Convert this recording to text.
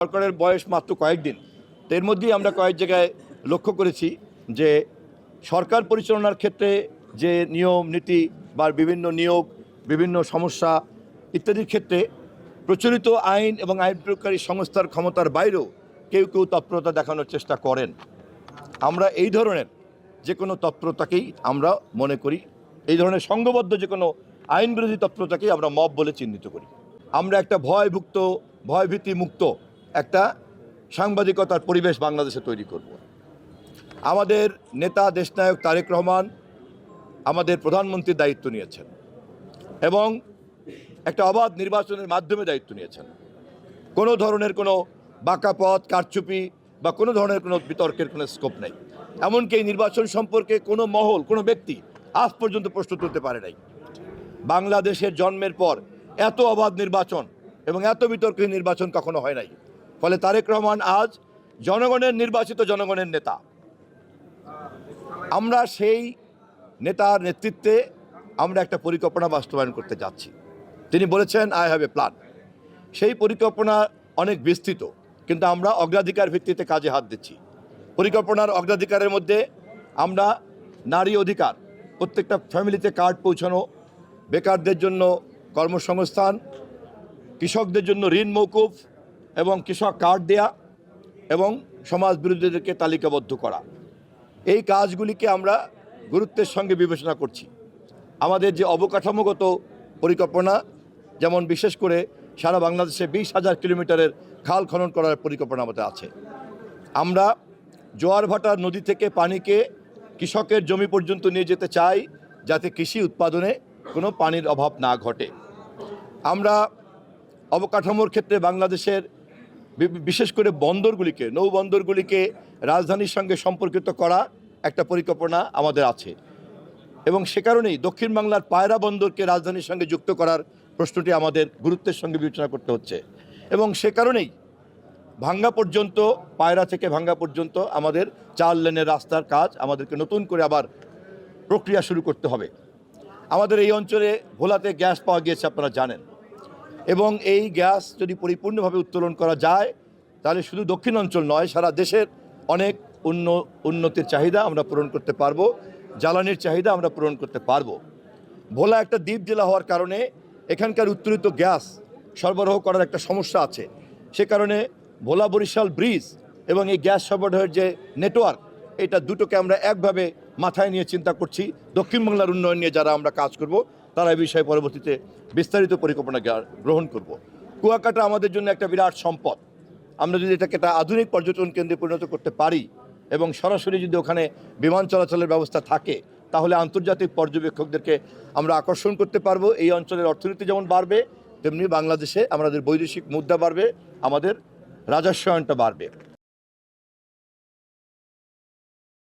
সরকারের বয়স মাত্র কয়েকদিন, তো এর মধ্যেই আমরা কয়েক জায়গায় লক্ষ্য করেছি যে সরকার পরিচালনার ক্ষেত্রে যে নিয়ম নীতি বা বিভিন্ন নিয়োগ, বিভিন্ন সমস্যা ইত্যাদির ক্ষেত্রে প্রচলিত আইন এবং আইন প্রয়োগকারী সংস্থার ক্ষমতার বাইরেও কেউ কেউ তৎপরতা দেখানোর চেষ্টা করেন। আমরা এই ধরনের যে কোনো তৎপরতাকেই আমরা মনে করি, এই ধরনের সংঘবদ্ধ যে কোনো আইন বিরোধী তৎপরতাকেই আমরা মব বলে চিহ্নিত করি। আমরা একটা ভয়ভীতি মুক্ত একটা সাংবাদিকতার পরিবেশ বাংলাদেশে তৈরি করব। আমাদের নেতা দেশনায়ক তারেক রহমান আমাদের প্রধানমন্ত্রীর দায়িত্ব নিয়েছেন এবং একটা অবাধ নির্বাচনের মাধ্যমে দায়িত্ব নিয়েছেন। কোনো ধরনের কোনো বাঁকা পথ, কারচুপি বা কোনো ধরনের কোনো বিতর্কের কোনো স্কোপ নেই। এমনকি এই নির্বাচন সম্পর্কে কোনো মহল, কোনো ব্যক্তি আজ পর্যন্ত প্রশ্ন তুলতে পারে নাই। বাংলাদেশের জন্মের পর এত অবাধ নির্বাচন এবং এত বিতর্কিত নির্বাচন কখনো হয় নাই। ফলে তারেক রহমান আজ জনগণের নির্বাচিত জনগণের নেতা। আমরা সেই নেতার নেতৃত্বে আমরা একটা পরিকল্পনা বাস্তবায়ন করতে যাচ্ছি। তিনি বলেছেন আই হ্যাভ এ প্ল্যান। সেই পরিকল্পনা অনেক বিস্তৃত, কিন্তু আমরা অগ্রাধিকার ভিত্তিতে কাজে হাত দিচ্ছি। পরিকল্পনার অগ্রাধিকারের মধ্যে আমরা নারী অধিকার, প্রত্যেকটা ফ্যামিলিতে কার্ড পৌঁছানো, বেকারদের জন্য কর্মসংস্থান, কৃষকদের জন্য ঋণ মৌকুফ এবং কৃষক কার্ড দেয়া এবং সমাজ বিরোধীদেরকে তালিকাবদ্ধ করা, এই কাজগুলিকে আমরা গুরুত্বের সঙ্গে বিবেচনা করছি। আমাদের যে অবকাঠামোগত পরিকল্পনা, যেমন বিশেষ করে সারা বাংলাদেশে 20,000 কিলোমিটারের খাল খনন করার পরিকল্পনা আমাদের আছে। আমরা জোয়ার ভাটার নদী থেকে পানিকে কৃষকের জমি পর্যন্ত নিয়ে যেতে চাই, যাতে কৃষি উৎপাদনে কোনো পানির অভাব না ঘটে। আমরা অবকাঠামোর ক্ষেত্রে বাংলাদেশের বিশেষ করে বন্দরগুলিকে, নৌবন্দরগুলিকে রাজধানীর সঙ্গে সম্পর্কিত করা একটা পরিকল্পনা আমাদের আছে এবং সে কারণেই দক্ষিণ বাংলার পায়রা বন্দরকে রাজধানীর সঙ্গে যুক্ত করার প্রশ্নটি আমাদের গুরুত্বের সঙ্গে বিবেচনা করতে হচ্ছে এবং সে কারণেই ভাঙ্গা পর্যন্ত, পায়রা থেকে ভাঙ্গা পর্যন্ত আমাদের 4 লেনের রাস্তার কাজ আমাদেরকে নতুন করে আবার প্রক্রিয়া শুরু করতে হবে। আমাদের এই অঞ্চলে ভোলাতে গ্যাস পাওয়া গিয়েছে, আপনারা জানেন, এবং এই গ্যাস যদি পরিপূর্ণভাবে উত্তোলন করা যায় তাহলে শুধু দক্ষিণ অঞ্চল নয়, সারা দেশের অনেক উন্নতির চাহিদা আমরা পূরণ করতে পারবো, জ্বালানির চাহিদা আমরা পূরণ করতে পারবো। ভোলা একটা দ্বীপ জেলা হওয়ার কারণে এখানকার উত্তোলিত গ্যাস সরবরাহ করার একটা সমস্যা আছে। সে কারণে ভোলা বরিশাল ব্রিজ এবং এই গ্যাস সরবরাহের যে নেটওয়ার্ক, এটা দুটোকে আমরা একভাবে মাথায় নিয়ে চিন্তা করছি। দক্ষিণ বাংলার উন্নয়ন নিয়ে যারা আমরা কাজ করব তারা এই বিষয়ে পরবর্তীতে বিস্তারিত পরিকল্পনা গ্রহণ করব। কুয়াকাটা আমাদের জন্য একটা বিরাট সম্পদ। আমরা যদি এটাকে একটা আধুনিক পর্যটন কেন্দ্রে পরিণত করতে পারি এবং সরাসরি যদি ওখানে বিমান চলাচলের ব্যবস্থা থাকে, তাহলে আন্তর্জাতিক পর্যবেক্ষকদেরকে আমরা আকর্ষণ করতে পারবো। এই অঞ্চলের অর্থনীতি যেমন বাড়বে, তেমনি বাংলাদেশে আমাদের বৈদেশিক মুদ্রা বাড়বে, আমাদের রাজস্বায়নটা বাড়বে।